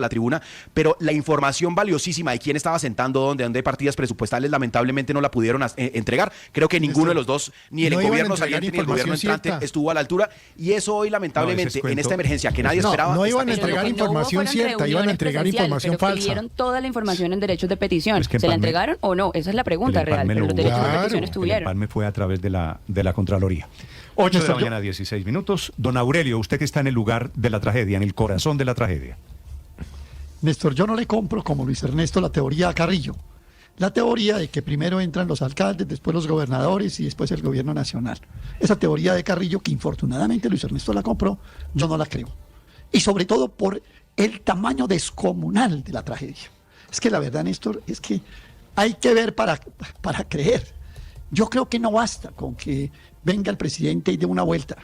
la tribuna, pero la información valiosísima de quién estaba sentando dónde hay partidas presupuestales, lamentablemente no la pudieron entregar. Creo que ninguno de los dos, ni el gobierno saliente ni el gobierno entrante, estuvo a la altura, y eso hoy lamentablemente en esta emergencia que nadie esperaba. No iban a entregar información cierta, iban a entregar información falsa. Pidieron toda la información en derechos de petición. Es que ¿Se la entregaron o no? Esa es la pregunta real, pero los derechos de petición estuvieron. El empalme fue a través de la Contraloría. 8 de la mañana, 16 minutos. Don Aurelio, usted que está en el lugar de la tragedia, en el corazón de la tragedia. Néstor, yo no le compro, como Luis Ernesto, la teoría a Carrillo. La teoría de que primero entran los alcaldes, después los gobernadores y después el gobierno nacional. Esa teoría de Carrillo, que infortunadamente Luis Ernesto la compró, yo no la creo. Y sobre todo por el tamaño descomunal de la tragedia. Es que la verdad, Néstor, es que hay que ver para creer. Yo creo que no basta con que venga el presidente y dé una vuelta.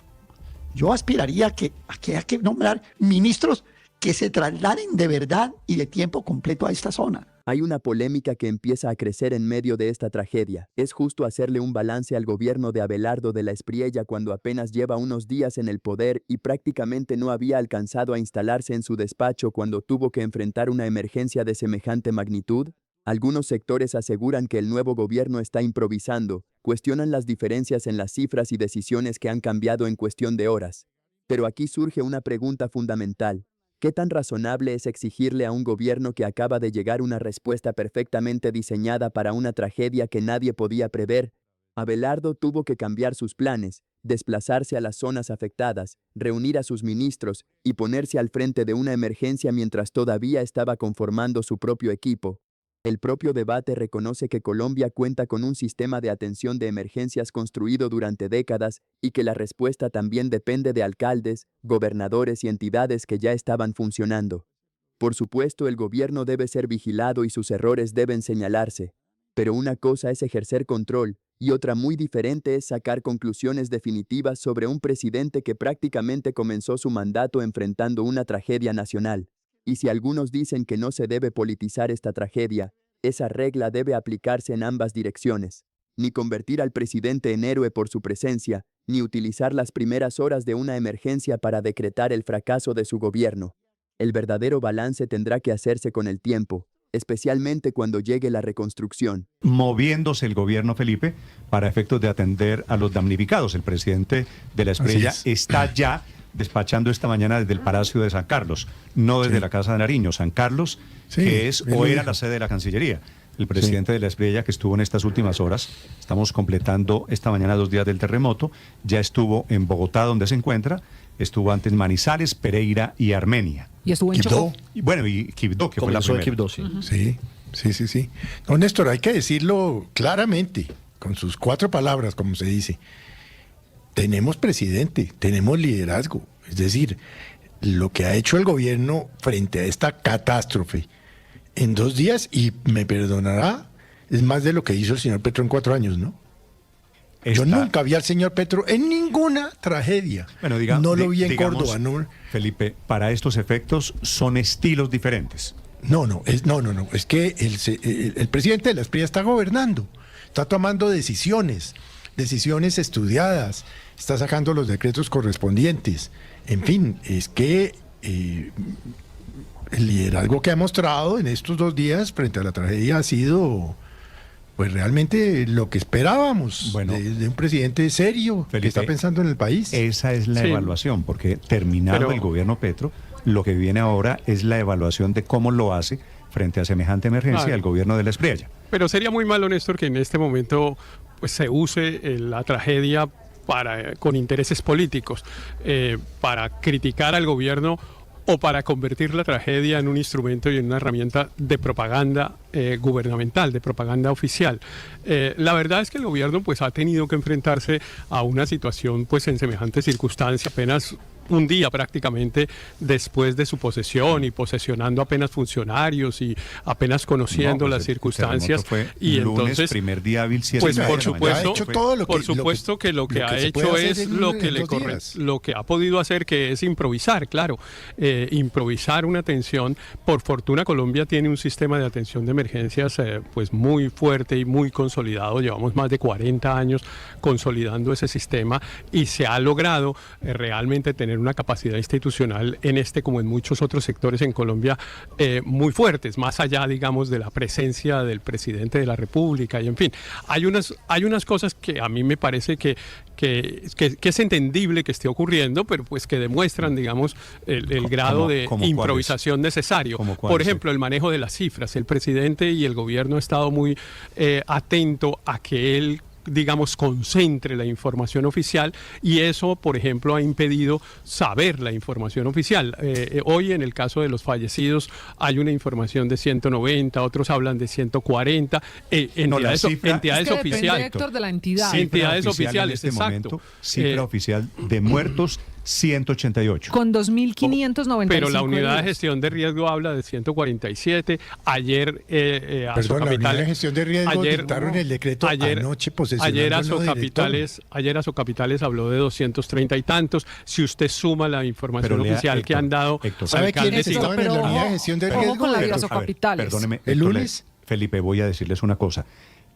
Yo aspiraría a que hay que nombrar ministros que se trasladen de verdad y de tiempo completo a esta zona. Hay una polémica que empieza a crecer en medio de esta tragedia. ¿Es justo hacerle un balance al gobierno de Abelardo de la Espriella cuando apenas lleva unos días en el poder y prácticamente no había alcanzado a instalarse en su despacho cuando tuvo que enfrentar una emergencia de semejante magnitud? Algunos sectores aseguran que el nuevo gobierno está improvisando, cuestionan las diferencias en las cifras y decisiones que han cambiado en cuestión de horas. Pero aquí surge una pregunta fundamental. ¿Qué tan razonable es exigirle a un gobierno que acaba de llegar una respuesta perfectamente diseñada para una tragedia que nadie podía prever? Abelardo tuvo que cambiar sus planes, desplazarse a las zonas afectadas, reunir a sus ministros y ponerse al frente de una emergencia mientras todavía estaba conformando su propio equipo. El propio debate reconoce que Colombia cuenta con un sistema de atención de emergencias construido durante décadas y que la respuesta también depende de alcaldes, gobernadores y entidades que ya estaban funcionando. Por supuesto, el gobierno debe ser vigilado y sus errores deben señalarse. Pero una cosa es ejercer control y otra muy diferente es sacar conclusiones definitivas sobre un presidente que prácticamente comenzó su mandato enfrentando una tragedia nacional. Y si algunos dicen que no se debe politizar esta tragedia, esa regla debe aplicarse en ambas direcciones. Ni convertir al presidente en héroe por su presencia, ni utilizar las primeras horas de una emergencia para decretar el fracaso de su gobierno. El verdadero balance tendrá que hacerse con el tiempo, especialmente cuando llegue la reconstrucción. Moviéndose el gobierno, Felipe, para efectos de atender a los damnificados. El presidente de la Espriella está ya despachando esta mañana desde el Palacio de San Carlos, no desde la Casa de Nariño, San Carlos, que es o era la sede de la Cancillería. El presidente de la Espriella, que estuvo en estas últimas horas, estamos completando esta mañana 2 días del terremoto, ya estuvo en Bogotá, donde se encuentra, estuvo antes en Manizales, Pereira y Armenia. Y estuvo en Chocó. Y bueno, y Quibdó, que fue la primera. Quibdó, sí. Sí. No, Néstor, hay que decirlo claramente, con sus 4 palabras, como se dice. Tenemos presidente, tenemos liderazgo. Es decir, lo que ha hecho el gobierno frente a esta catástrofe en 2 días, y me perdonará, es más de lo que hizo el señor Petro en 4 años, ¿no? Yo nunca vi al señor Petro en ninguna tragedia. Bueno, no lo vi en Córdoba, ¿no? Felipe, para estos efectos son estilos diferentes. No. Es que el presidente de la Espriella está gobernando, está tomando decisiones estudiadas, está sacando los decretos correspondientes. En fin, es que el liderazgo que ha mostrado en estos 2 días frente a la tragedia ha sido, pues, realmente lo que esperábamos de un presidente serio, Felipe, que está pensando en el país. Esa es la evaluación, porque terminado el gobierno Petro, lo que viene ahora es la evaluación de cómo lo hace frente a semejante emergencia el gobierno de la Espriella. Pero sería muy malo, Néstor, que en este momento pues se use la tragedia con intereses políticos, para criticar al gobierno o para convertir la tragedia en un instrumento y en una herramienta de propaganda gubernamental, de propaganda oficial. La verdad es que el gobierno pues ha tenido que enfrentarse a una situación pues en semejante circunstancia, apenas un día prácticamente después de su posesión y posesionando apenas funcionarios y apenas conociendo las circunstancias. Y lunes, entonces, primer día hábil, 7 pues de la por mañana. supuesto que lo que ha hecho es lo que ha podido hacer, que es improvisar, claro, improvisar una atención. Por fortuna Colombia tiene un sistema de atención de emergencias pues muy fuerte y muy consolidado. Llevamos más de 40 años consolidando ese sistema y se ha logrado realmente tener tener una capacidad institucional en este como en muchos otros sectores en Colombia muy fuertes, más allá, digamos, de la presencia del presidente de la República y en fin. Hay unas cosas que a mí me parece que es entendible que esté ocurriendo, pero pues que demuestran, digamos, el grado de improvisación necesario. Por ejemplo, el manejo de las cifras. El presidente y el gobierno han estado muy atento a que él, digamos, concentre la información oficial, y eso, por ejemplo, ha impedido saber la información oficial. Hoy, en el caso de los fallecidos, hay una información de 190, otros hablan de 140, entidades oficiales. Héctor, de la entidad. Entidades oficiales, en este momento, cifra oficial de muertos, 188. Con 2.595. Pero la unidad de gestión de riesgo habla de 147. Ayer a Socapital, la unidad de gestión de riesgo dictaron el decreto anoche Ayer a Socapitales habló de 230 y tantos. Si usted suma la información oficial que han dado, Héctor, ¿sabe quiénes estaban en la unidad de gestión de riesgo? Con la de Socapitales. Perdóneme, el lunes. Felipe, voy a decirles una cosa.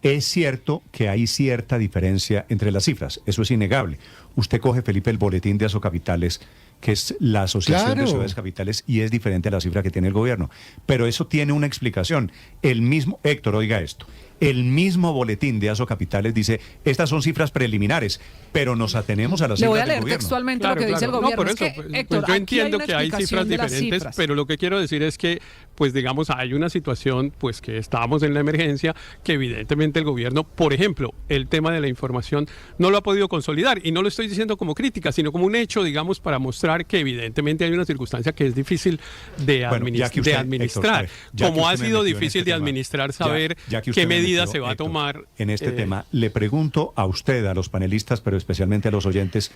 Es cierto que hay cierta diferencia entre las cifras, eso es innegable. Usted coge, Felipe, el boletín de Asocapitales, que es la Asociación de Ciudades Capitales, y es diferente a la cifra que tiene el gobierno. Pero eso tiene una explicación. El mismo, Héctor, oiga esto, el mismo boletín de Asocapitales dice, estas son cifras preliminares, pero nos atenemos a las cifras del gobierno. Le voy a leer textualmente lo que dice el gobierno. No, por eso, Héctor, yo entiendo que hay cifras diferentes, pero lo que quiero decir es que, pues digamos, hay una situación, pues que estábamos en la emergencia, que evidentemente el gobierno, por ejemplo, el tema de la información no lo ha podido consolidar, y no lo estoy diciendo como crítica, sino como un hecho, digamos, para mostrar que evidentemente hay una circunstancia que es difícil de administrar. Como ha sido difícil de administrar saber qué medidas se va a tomar. En este tema, le pregunto a usted, a los panelistas, pero especialmente a los oyentes,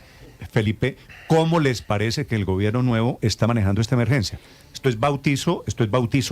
Felipe, ¿cómo les parece que el gobierno nuevo está manejando esta emergencia? Esto es bautizo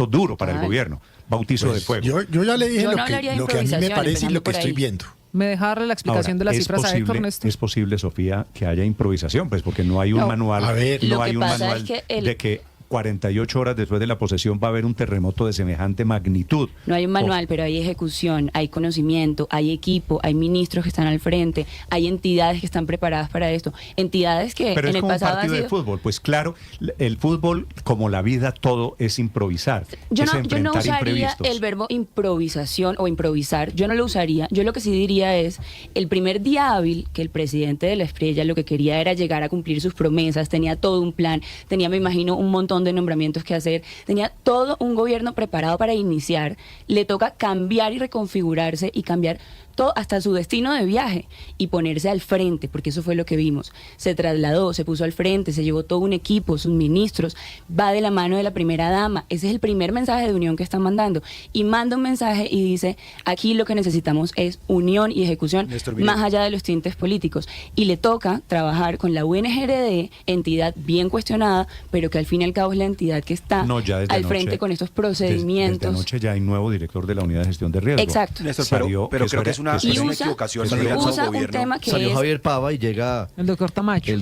duro para el gobierno, bautizo de fuego. Yo ya le dije lo que a mí me parece y lo que estoy viendo. ¿Me deja darle la explicación de las cifras a Héctor, Néstor? Es posible, Sofía, que haya improvisación, pues porque no hay un manual, no hay un manual de que 48 horas después de la posesión va a haber un terremoto de semejante magnitud. No hay un manual, pero hay ejecución, hay conocimiento, hay equipo, hay ministros que están al frente, hay entidades que están preparadas para esto, entidades que pero en el pasado han sido... Pero es como un partido de fútbol, pues claro, el fútbol, como la vida, todo es improvisar. Yo no usaría el verbo improvisación o improvisar, yo no lo usaría. Yo lo que sí diría es, el primer día hábil que el presidente de la Espriella lo que quería era llegar a cumplir sus promesas, tenía todo un plan, tenía, me imagino, un montón de nombramientos que hacer, tenía todo un gobierno preparado para iniciar, le toca cambiar y reconfigurarse y cambiar todo, hasta su destino de viaje, y ponerse al frente, porque eso fue lo que vimos. Se trasladó, se puso al frente, se llevó todo un equipo, sus ministros, va de la mano de la primera dama. Ese es el primer mensaje de unión que están mandando, y manda un mensaje y dice, aquí lo que necesitamos es unión y ejecución, más allá de los tintes políticos, y le toca trabajar con la UNGRD, entidad bien cuestionada, pero que al fin y al cabo es la entidad que está al frente con estos procedimientos. Desde anoche ya hay nuevo director de la unidad de gestión de riesgo. Exacto. Néstor, pero creo que es una equivocación. Usa un tema que salió Javier Pava y llega el doctor Tamayo.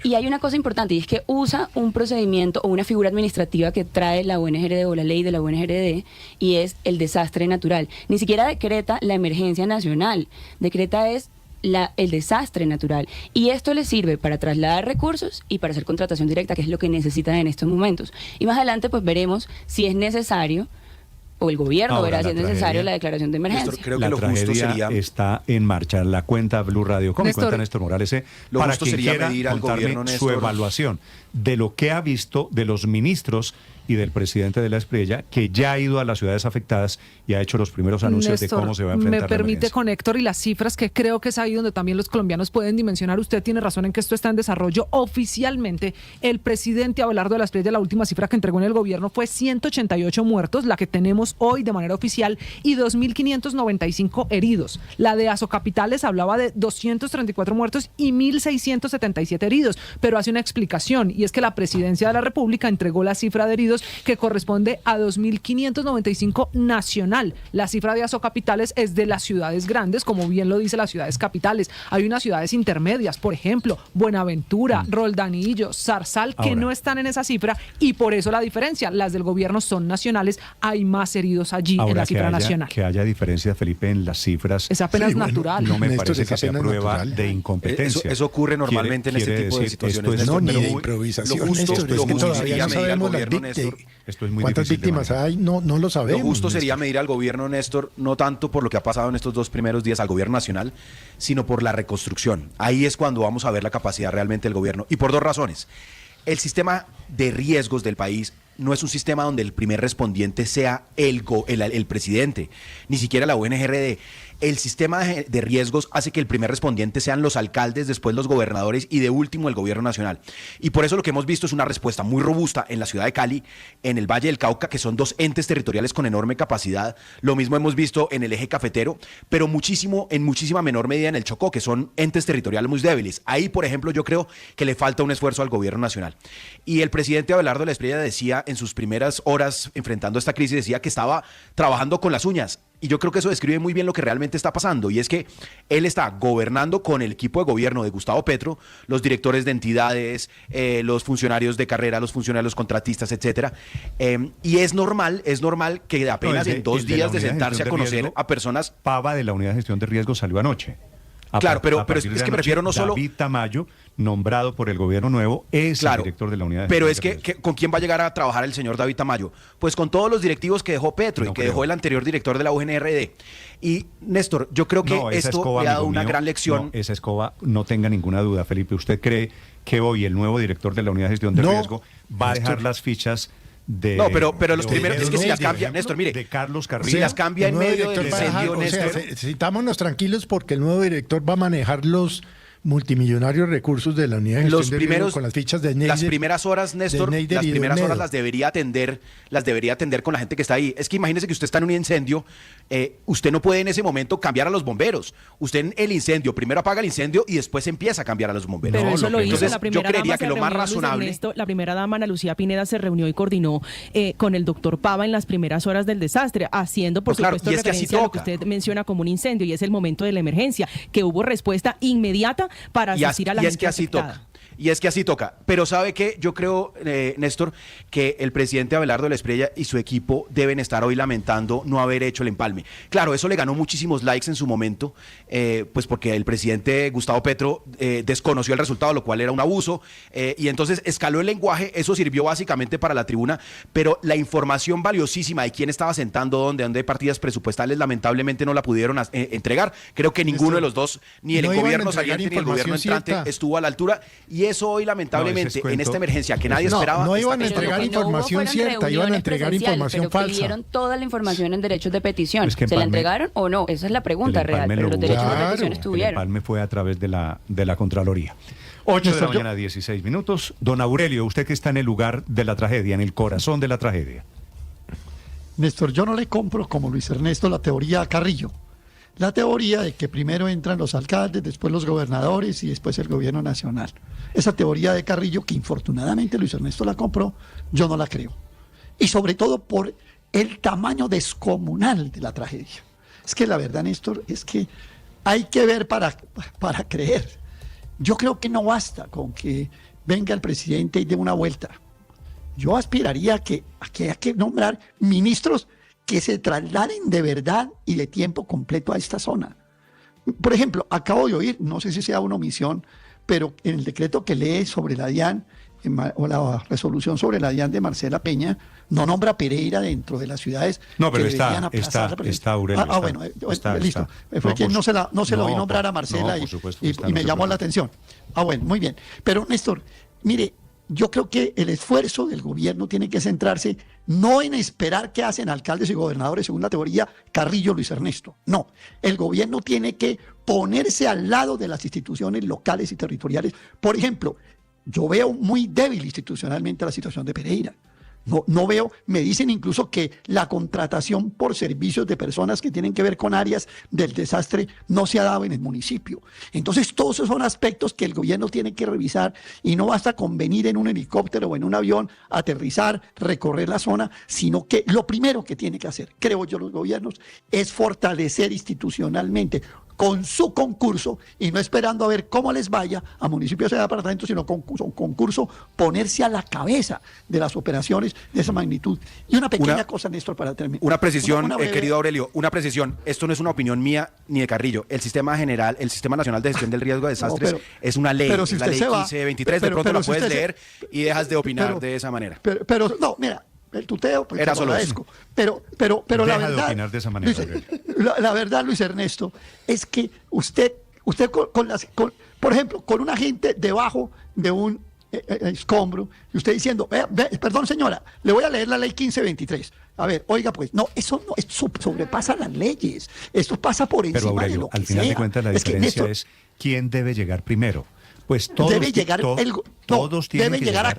Y hay una cosa importante, y es que usa un procedimiento o una figura administrativa que trae la UNGRD o la ley de la UNGRD, y es el desastre natural. Ni siquiera decreta la emergencia nacional, decreta el desastre natural, y esto le sirve para trasladar recursos y para hacer contratación directa, que es lo que necesitan en estos momentos. Y más adelante pues veremos si es necesario, o el gobierno verá si es necesario la declaración de emergencia. Néstor, creo que la lo justo sería... está en marcha. La cuenta Blue Radio, ¿cómo cuenta Néstor Morales? Para quien quiera contarme su evaluación de lo que ha visto de los ministros y del presidente de la Espriella, que ya ha ido a las ciudades afectadas y ha hecho los primeros anuncios Néstor, de cómo se va a enfrentar me permite la con Héctor y las cifras, que creo que es ahí donde también los colombianos pueden dimensionar. Usted tiene razón en que esto está en desarrollo. Oficialmente, el presidente Abelardo de la Espriella, la última cifra que entregó en el gobierno fue 188 muertos, la que tenemos hoy de manera oficial, y 2.595 heridos. La de Asocapitales hablaba de 234 muertos y 1.677 heridos, pero hace una explicación, y es que la presidencia de la República entregó la cifra de heridos municipios, que corresponde a 2.595 nacional. La cifra de asocapitales es de las ciudades grandes, como bien lo dice las ciudades capitales. Hay unas ciudades intermedias, por ejemplo, Buenaventura, Roldanillo, Zarzal, que no están en esa cifra, y por eso la diferencia. Las del gobierno son nacionales, hay más heridos allí en la cifra nacional. Que haya diferencia, Felipe, en las cifras. Es apenas natural. No me parece que sea prueba de incompetencia. Eso ocurre normalmente en este tipo de situaciones. No, ni de improvisación. Lo justo sería medir al gobierno, Néstor. Esto es muy ¿Cuántas víctimas hay? No lo sabemos. Lo justo sería medir al gobierno, Néstor, no tanto por lo que ha pasado en estos 2 primeros días al gobierno nacional, sino por la reconstrucción. Ahí es cuando vamos a ver la capacidad realmente del gobierno. Y por 2 razones. El sistema de riesgos del país no es un sistema donde el primer respondiente sea el presidente, ni siquiera la UNGRD. El sistema de riesgos hace que el primer respondiente sean los alcaldes, después los gobernadores y de último el gobierno nacional. Y por eso lo que hemos visto es una respuesta muy robusta en la ciudad de Cali, en el Valle del Cauca, que son 2 entes territoriales con enorme capacidad. Lo mismo hemos visto en el eje cafetero, pero en muchísima menor medida en el Chocó, que son entes territoriales muy débiles. Ahí, por ejemplo, yo creo que le falta un esfuerzo al gobierno nacional. Y el presidente Abelardo de la Espriella decía en sus primeras horas enfrentando esta crisis, decía que estaba trabajando con las uñas. Y yo creo que eso describe muy bien lo que realmente está pasando, y es que él está gobernando con el equipo de gobierno de Gustavo Petro, los directores de entidades, los funcionarios de carrera, los funcionarios contratistas, etcétera. Y es normal que apenas en 2 días de sentarse a conocer a personas... Pava de la Unidad de Gestión de Riesgos salió anoche. Claro, pero es que prefiero no solo... David Tamayo, nombrado por el gobierno nuevo, es el director de la unidad. Pero es que ¿con quién va a llegar a trabajar el señor David Tamayo? Pues con todos los directivos que dejó Petro y que dejó el anterior director de la UNGRD. Y Néstor, yo creo que esto le ha dado una gran lección. Esa escoba, no tenga ninguna duda, Felipe. ¿Usted cree que hoy el nuevo director de la unidad de gestión de riesgo va a dejar las fichas de... No, pero los primeros, es que si las cambia, Néstor, mire, de Carlos Carrillo, si las cambia en medio del incendio, Néstor... Sintámonos tranquilos porque el nuevo director va a manejar los multimillonarios recursos de la unidad de gestión de riesgo con las fichas de Neider. Las primeras horas, Néstor, las primeras horas las debería atender con la gente que está ahí. Es que imagínese que usted está en un incendio, usted no puede en ese momento cambiar a los bomberos. Usted en el incendio primero apaga el incendio y después empieza a cambiar a los bomberos. Pero eso lo hizo. Entonces, la primera yo creería dama que lo más razonable... la primera dama, Ana Lucía Pineda, se reunió y coordinó con el doctor Pava en las primeras horas del desastre, haciendo, por supuesto, referencia a lo que usted menciona como un incendio, y es el momento de la emergencia, que hubo respuesta inmediata para asistir a la gente afectada. Y es que así toca. Pero ¿sabe qué? Yo creo, Néstor, que el presidente Abelardo de la Espriella y su equipo deben estar hoy lamentando no haber hecho el empalme. Claro, eso le ganó muchísimos likes en su momento, pues porque el presidente Gustavo Petro desconoció el resultado, lo cual era un abuso, y entonces escaló el lenguaje. Eso sirvió básicamente para la tribuna, pero la información valiosísima de quién estaba sentando dónde hay partidas presupuestales, lamentablemente no la pudieron entregar. Creo que ninguno de los dos, ni el gobierno saliente ni el gobierno entrante, estuvo a la altura, y eso hoy lamentablemente en esta emergencia que nadie esperaba... No iban a entregar información cierta, iban a entregar información falsa. Pidieron toda la información en derechos de petición. ¿Se la entregaron o no? Esa es la pregunta real, pero los derechos de petición estuvieron. El empalme fue a través de la Contraloría. 8 de la mañana, 16 minutos. Don Aurelio, usted que está en el lugar de la tragedia, en el corazón de la tragedia. Néstor, yo no le compro, como Luis Ernesto, la teoría Carrillo. La teoría de que primero entran los alcaldes, después los gobernadores y después el gobierno nacional. Esa teoría de Carrillo, que infortunadamente Luis Ernesto la compró, yo no la creo. Y sobre todo por el tamaño descomunal de la tragedia. Es que la verdad, Néstor, es que hay que ver para creer. Yo creo que no basta con que venga el presidente y dé una vuelta. Yo aspiraría a que haya que nombrar ministros que se trasladen de verdad y de tiempo completo a esta zona. Por ejemplo, acabo de oír, no sé si sea una omisión, pero en el decreto que lee sobre la DIAN, o la resolución sobre la DIAN de Marcela Peña, no nombra a Pereira dentro de las ciudades. No, pero está Aurelio. Bueno, listo. Fue que no se lo vi nombrar a Marcela y me llamó la atención. Bueno, muy bien. Pero Néstor, mire, yo creo que el esfuerzo del gobierno tiene que centrarse no en esperar qué hacen alcaldes y gobernadores según la teoría Carrillo, Luis Ernesto. No, el gobierno tiene que ponerse al lado de las instituciones locales y territoriales. Por ejemplo, yo veo muy débil institucionalmente la situación de Pereira. No veo, me dicen incluso que la contratación por servicios de personas que tienen que ver con áreas del desastre no se ha dado en el municipio. Entonces, todos esos son aspectos que el gobierno tiene que revisar y no basta con venir en un helicóptero o en un avión, aterrizar, recorrer la zona, sino que lo primero que tiene que hacer, creo yo, los gobiernos, es fortalecer institucionalmente con su concurso y no esperando a ver cómo les vaya a municipios y departamentos, sino con concurso ponerse a la cabeza de las operaciones de esa magnitud. Y una pequeña cosa, Néstor, para terminar. Una precisión, querido Aurelio, una precisión. Esto no es una opinión mía ni de Carrillo. El Sistema Nacional de Gestión del Riesgo de Desastres es una ley, pero si es la ley 1523, de pronto la puedes leer y dejas de opinar de esa manera. Pero no, mira, el tuteo, pues era solo agradezco. Pero la verdad, de opinar de esa manera, la verdad, Luis Ernesto, es que usted por ejemplo, con un agente debajo de un escombro, y usted diciendo, perdón señora, le voy a leer la ley 1523. A ver, oiga, pues, no, eso sobrepasa las leyes. Esto pasa por encima. Pero Aurelio, de lo que al final de cuentas la diferencia es quién debe llegar primero. Pues todos debe llegar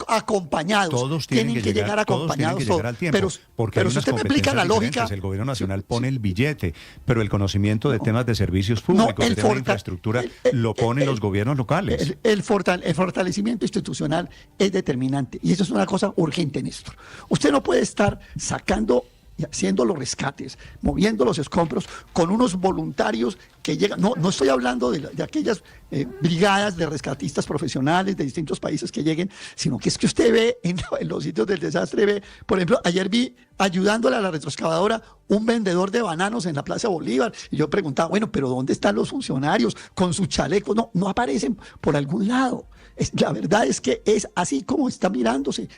acompañados. Todos tienen que llegar acompañados al tiempo. Pero si usted me explica la lógica, el gobierno nacional pone el billete, pero el conocimiento de temas de servicios públicos, de temas de infraestructura, lo ponen los gobiernos locales. El fortalecimiento institucional es determinante y eso es una cosa urgente, Néstor. Usted no puede estar sacando y haciendo los rescates, moviendo los escombros con unos voluntarios que llegan. No estoy hablando de aquellas brigadas de rescatistas profesionales de distintos países que lleguen, sino que es que usted ve en los sitios del desastre, por ejemplo, ayer vi ayudándole a la retroexcavadora un vendedor de bananos en la Plaza Bolívar, y yo preguntaba, bueno, pero ¿dónde están los funcionarios con sus chalecos? No aparecen por algún lado. La verdad es que es así como está mirándose.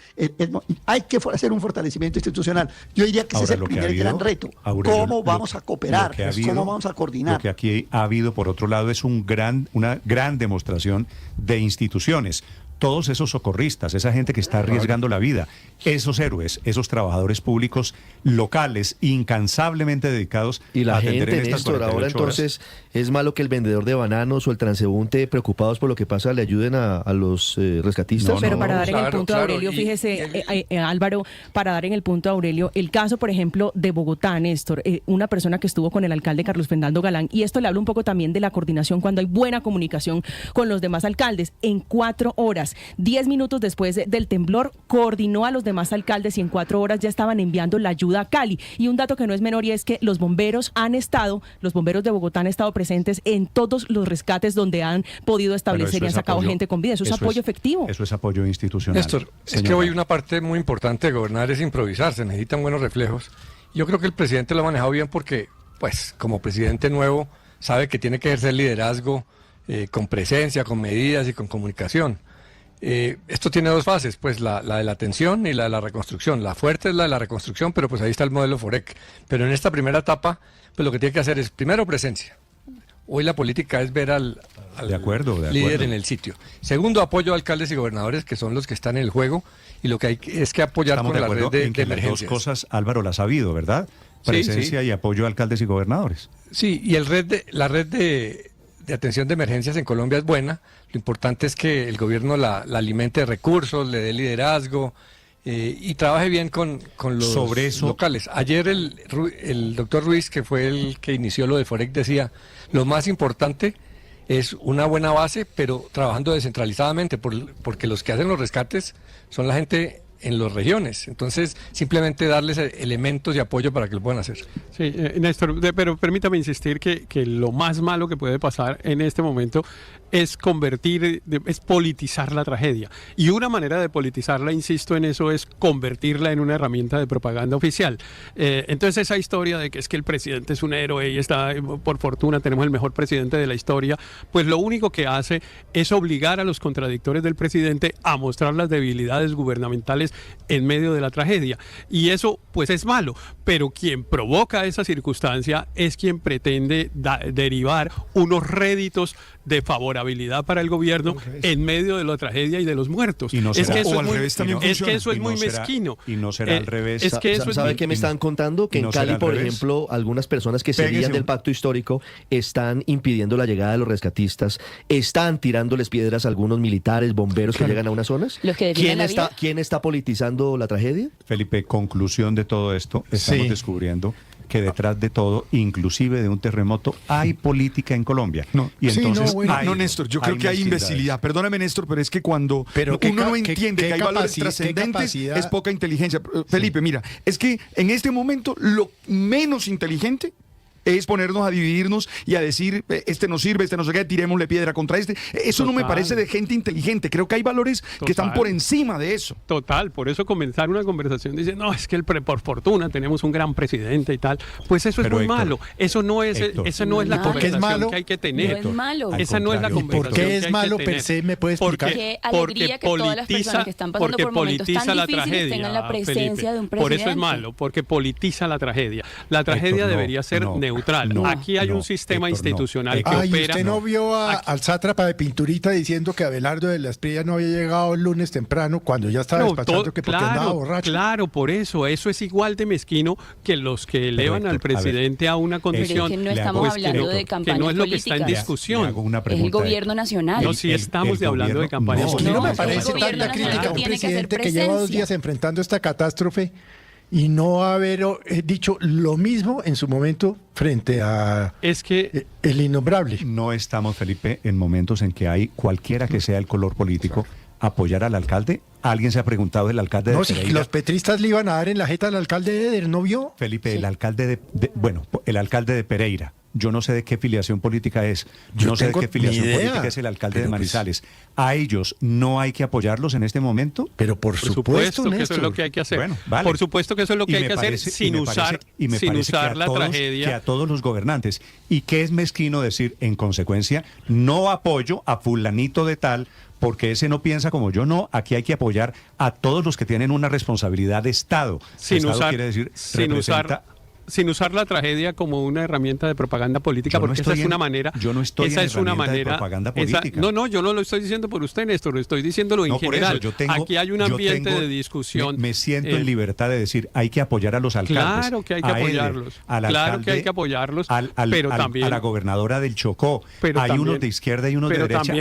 Hay que hacer un fortalecimiento institucional. Yo diría que ese es el primer gran reto. Aurelio, ¿Cómo vamos a cooperar? ¿Cómo vamos a coordinar? Lo que aquí ha habido, por otro lado, es una gran demostración de instituciones. Todos esos socorristas, esa gente que está arriesgando la vida, esos héroes, esos trabajadores públicos locales, incansablemente dedicados y la a atender gente, en estas Néstor, ahora entonces es malo que el vendedor de bananos o el transeúnte, preocupados por lo que pasa, le ayuden a los rescatistas. Pero para dar en el punto a Aurelio, fíjese, Álvaro, para dar en el punto a Aurelio, el caso, por ejemplo, de Bogotá, Néstor, una persona que estuvo con el alcalde Carlos Fernando Galán, y esto le habla un poco también de la coordinación cuando hay buena comunicación con los demás alcaldes. En 4 horas, 10 minutos después del temblor, coordinó a los demás alcaldes y en 4 horas ya estaban enviando la ayuda a Cali. Y un dato que no es menor y es que los bomberos de Bogotá han estado presentes en todos los rescates donde han podido establecer y han sacado gente con vida. Eso es apoyo efectivo. Eso es apoyo institucional. Néstor, es que hoy una parte muy importante de gobernar es improvisar, se necesitan buenos reflejos. Yo creo que el presidente lo ha manejado bien porque, pues, como presidente nuevo, sabe que tiene que ejercer liderazgo con presencia, con medidas y con comunicación. Esto tiene 2 fases, pues la de la atención y la de la reconstrucción. La fuerte es la de la reconstrucción, pero pues ahí está el modelo FOREC. Pero en esta primera etapa, pues lo que tiene que hacer es, primero, presencia. Hoy la política es ver al líder en el sitio. Segundo, apoyo a alcaldes y gobernadores, que son los que están en el juego, y lo que hay es que apoyar con la red de emergencias. Las 2 cosas, Álvaro, las ha habido, ¿verdad? Presencia y apoyo a alcaldes y gobernadores. Sí, y la red de atención de emergencias en Colombia es buena. Lo importante es que el gobierno la alimente de recursos, le dé liderazgo y trabaje bien con los locales. Ayer el doctor Ruiz, que fue el que inició lo de FOREC, decía, lo más importante es una buena base, pero trabajando descentralizadamente, porque los que hacen los rescates son la gente en las regiones. Entonces, simplemente darles elementos y apoyo para que lo puedan hacer. Sí, Néstor, pero permítame insistir que lo más malo que puede pasar en este momento es politizar la tragedia. Y una manera de politizarla, insisto en eso, es convertirla en una herramienta de propaganda oficial. Entonces, esa historia de que es que el presidente es un héroe y por fortuna tenemos el mejor presidente de la historia, pues lo único que hace es obligar a los contradictores del presidente a mostrar las debilidades gubernamentales en medio de la tragedia. Y eso, pues, es malo. Pero quien provoca esa circunstancia es quien pretende derivar unos réditos de favorabilidad para el gobierno en medio de la tragedia y de los muertos. Y no será, es que eso es muy mezquino. Y no será al revés. Es que eso ¿sabe qué me están contando? Que en Cali, por ejemplo, algunas personas que salían del pacto histórico están impidiendo la llegada de los rescatistas, están tirándoles piedras a algunos militares, bomberos que llegan a unas zonas. ¿Quién está politizando la tragedia? Felipe, conclusión de todo esto, estamos descubriendo que detrás de todo, inclusive de un terremoto, hay política en Colombia. Y entonces, Néstor, yo creo que hay imbecilidad. Perdóname, Néstor, pero es que cuando uno no entiende que hay valores trascendentes, es poca inteligencia. Felipe, mira, es que en este momento lo menos inteligente es ponernos a dividirnos y a decir, este no sirve, este no sé qué, tirémosle piedra contra este. Eso no me parece de gente inteligente. Creo que hay valores que están por encima de eso. Total, por eso comenzar una conversación diciendo, no, es que por fortuna tenemos un gran presidente y tal. Pues eso es muy malo. Eso no es la conversación que hay que tener. No es malo. Esa no es la conversación. ¿Por qué es malo per se? ¿Me puede explicar? Qué alegría que todas las personas que están pasando por momentos tan difíciles tengan la presencia de un presidente. Por eso es malo, porque politiza la tragedia. La tragedia debería ser neutral. Aquí hay un sistema institucional que opera. ¿Usted no vio al sátrapa de Pinturita diciendo que Abelardo de la Espriella no había llegado el lunes temprano cuando ya estaba despachando porque andaba borracho? Claro, por eso es igual de mezquino que los que elevan al presidente a una condición. Pero es que no estamos hablando de campañas políticas. Que no es lo que está en discusión. Es el gobierno nacional. No, sí estamos hablando de campañas políticas. No me parece tanta crítica a un presidente que lleva 2 días enfrentando esta catástrofe y no haber dicho lo mismo en su momento frente a el innombrable. No estamos, Felipe, en momentos en que hay, cualquiera que sea el color político, apoyar al alcalde. ¿Alguien se ha preguntado del alcalde de Pereira? No, si los petristas le iban a dar en la jeta al alcalde de Eder, ¿no vio? Felipe, el alcalde el alcalde de Pereira. Yo no sé de qué filiación política es. Yo no sé de qué filiación política es el alcalde de Manizales. ¿A ellos no hay que apoyarlos en este momento? Pero por supuesto que eso es lo que hay que hacer. Bueno, vale. Por supuesto que eso es lo que hay que hacer sin usar la tragedia. Que a todos los gobernantes. Y que es mezquino decir, en consecuencia, no apoyo a fulanito de tal, porque ese no piensa como yo. No, aquí hay que apoyar a todos los que tienen una responsabilidad de Estado. Sin usar la tragedia como una herramienta de propaganda política, porque esa es una manera. Yo no estoy en herramienta de propaganda política. No, yo no lo estoy diciendo por usted, Néstor, lo estoy diciéndolo en general. Aquí hay un ambiente de discusión. Me siento en libertad de decir, hay que apoyar a los alcaldes. Claro que hay que apoyarlos. Claro que hay que apoyarlos. Pero también a la gobernadora del Chocó. Hay unos de izquierda y unos de derecha.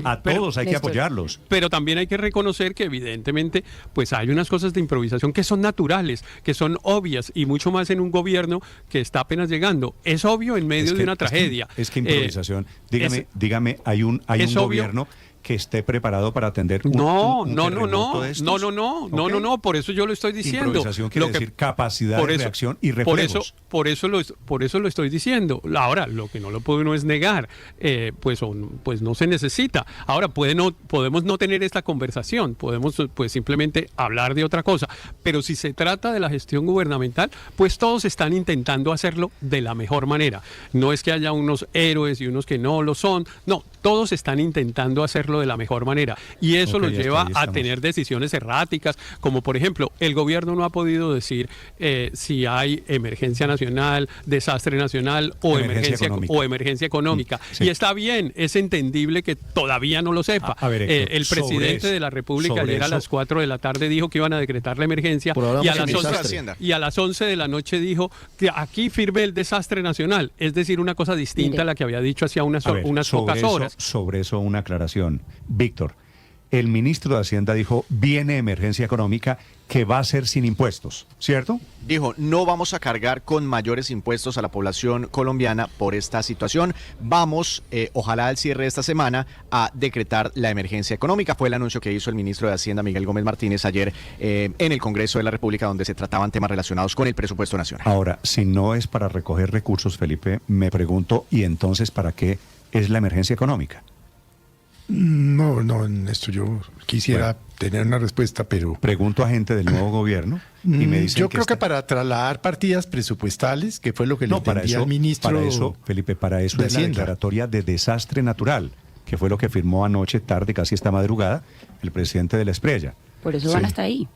A todos hay que apoyarlos. Pero también hay que reconocer que evidentemente pues hay unas cosas de improvisación que son naturales, que son obvias y mucho más en un gobierno que está apenas llegando. Es obvio en medio de una tragedia. Es que improvisación. Dígame, hay un gobierno que esté preparado para atender un terremoto de estos. No, por eso yo lo estoy diciendo. Improvisación quiere decir capacidad de reacción y reflejos. Por eso lo estoy diciendo. Ahora, lo que no lo puede uno es negar, pues no se necesita. Ahora, podemos no tener esta conversación, podemos pues simplemente hablar de otra cosa, pero si se trata de la gestión gubernamental, pues todos están intentando hacerlo de la mejor manera. No es que haya unos héroes y unos que no lo son, no, todos están intentando hacerlo de la mejor manera y eso los lleva a tener decisiones erráticas, como por ejemplo, el gobierno no ha podido decir si hay emergencia nacional, desastre nacional o emergencia económica. Sí. Y está bien, es entendible que todavía no lo sepa. El presidente de la República ayer a las 4 de la tarde dijo que iban a decretar la emergencia y a las 11 de la noche dijo que aquí firme el desastre nacional, es decir, una cosa distinta a la que había dicho hacía unas pocas horas. Sobre eso una aclaración. Víctor, el ministro de Hacienda dijo, viene emergencia económica que va a ser sin impuestos, ¿cierto? Dijo, no vamos a cargar con mayores impuestos a la población colombiana por esta situación. Vamos, ojalá al cierre de esta semana, a decretar la emergencia económica. Fue el anuncio que hizo el ministro de Hacienda, Miguel Gómez Martínez, ayer en el Congreso de la República, donde se trataban temas relacionados con el presupuesto nacional. Ahora, si no es para recoger recursos, Felipe, me pregunto, ¿y entonces para qué es la emergencia económica? No, en esto yo quisiera tener una respuesta, pero... Pregunto a gente del nuevo gobierno y me dicen yo creo que para trasladar partidas presupuestales, que fue lo que le entendía al ministro. Para eso, Felipe, es la declaratoria de desastre natural, que fue lo que firmó anoche, tarde, casi esta madrugada, el presidente de la Espriella. Por eso van hasta ahí.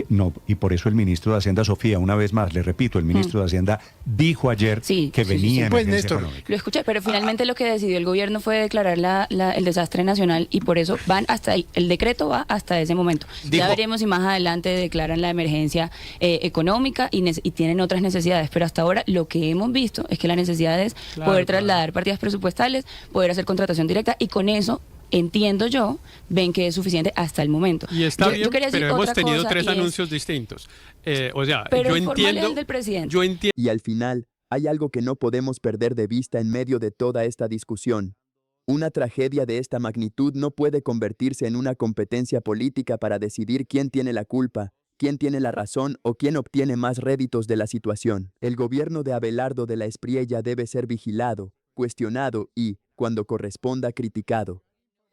No, y por eso el ministro de Hacienda, Sofía, una vez más, le repito, el ministro de Hacienda dijo ayer que venía emergencia económica. Lo escuché, pero finalmente lo que decidió el gobierno fue declarar el desastre nacional y por eso van hasta ahí. El decreto va hasta ese momento. Ya veremos si más adelante declaran la emergencia económica y tienen otras necesidades, pero hasta ahora lo que hemos visto es que la necesidad es poder trasladar partidas presupuestales, poder hacer contratación directa y con eso entiendo yo, ven que es suficiente hasta el momento. Y está bien, pero hemos tenido tres anuncios distintos. Pero yo entiendo del presidente. Y al final, hay algo que no podemos perder de vista en medio de toda esta discusión. Una tragedia de esta magnitud no puede convertirse en una competencia política para decidir quién tiene la culpa, quién tiene la razón o quién obtiene más réditos de la situación. El gobierno de Abelardo de la Espriella debe ser vigilado, cuestionado y, cuando corresponda, criticado.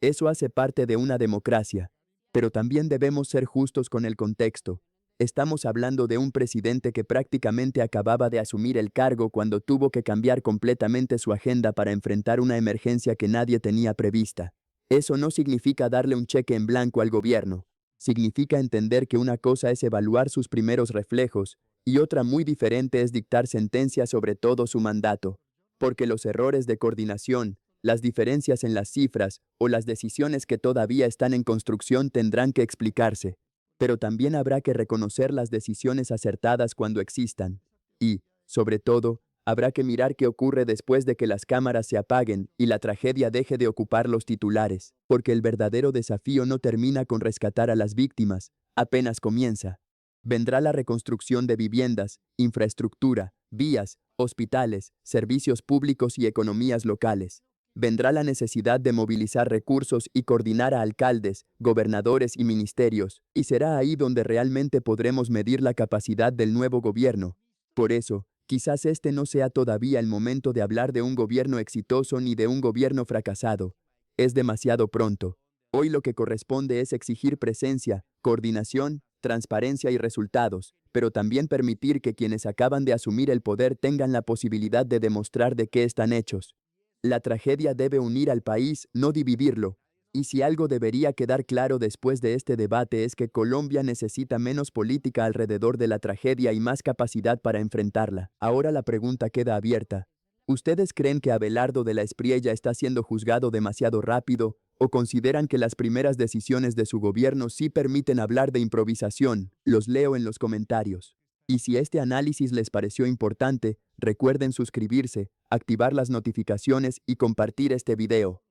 Eso hace parte de una democracia, pero también debemos ser justos con el contexto. Estamos hablando de un presidente que prácticamente acababa de asumir el cargo cuando tuvo que cambiar completamente su agenda para enfrentar una emergencia que nadie tenía prevista. Eso no significa darle un cheque en blanco al gobierno. Significa entender que una cosa es evaluar sus primeros reflejos y otra muy diferente es dictar sentencias sobre todo su mandato. Porque los errores de coordinación, las diferencias en las cifras o las decisiones que todavía están en construcción tendrán que explicarse, pero también habrá que reconocer las decisiones acertadas cuando existan. Y, sobre todo, habrá que mirar qué ocurre después de que las cámaras se apaguen y la tragedia deje de ocupar los titulares, porque el verdadero desafío no termina con rescatar a las víctimas, apenas comienza. Vendrá la reconstrucción de viviendas, infraestructura, vías, hospitales, servicios públicos y economías locales. Vendrá la necesidad de movilizar recursos y coordinar a alcaldes, gobernadores y ministerios, y será ahí donde realmente podremos medir la capacidad del nuevo gobierno. Por eso, quizás este no sea todavía el momento de hablar de un gobierno exitoso ni de un gobierno fracasado. Es demasiado pronto. Hoy lo que corresponde es exigir presencia, coordinación, transparencia y resultados, pero también permitir que quienes acaban de asumir el poder tengan la posibilidad de demostrar de qué están hechos. La tragedia debe unir al país, no dividirlo. Y si algo debería quedar claro después de este debate es que Colombia necesita menos política alrededor de la tragedia y más capacidad para enfrentarla. Ahora la pregunta queda abierta. ¿Ustedes creen que Abelardo de la Espriella está siendo juzgado demasiado rápido o consideran que las primeras decisiones de su gobierno sí permiten hablar de improvisación? Los leo en los comentarios. Y si este análisis les pareció importante, recuerden suscribirse, activar las notificaciones y compartir este video.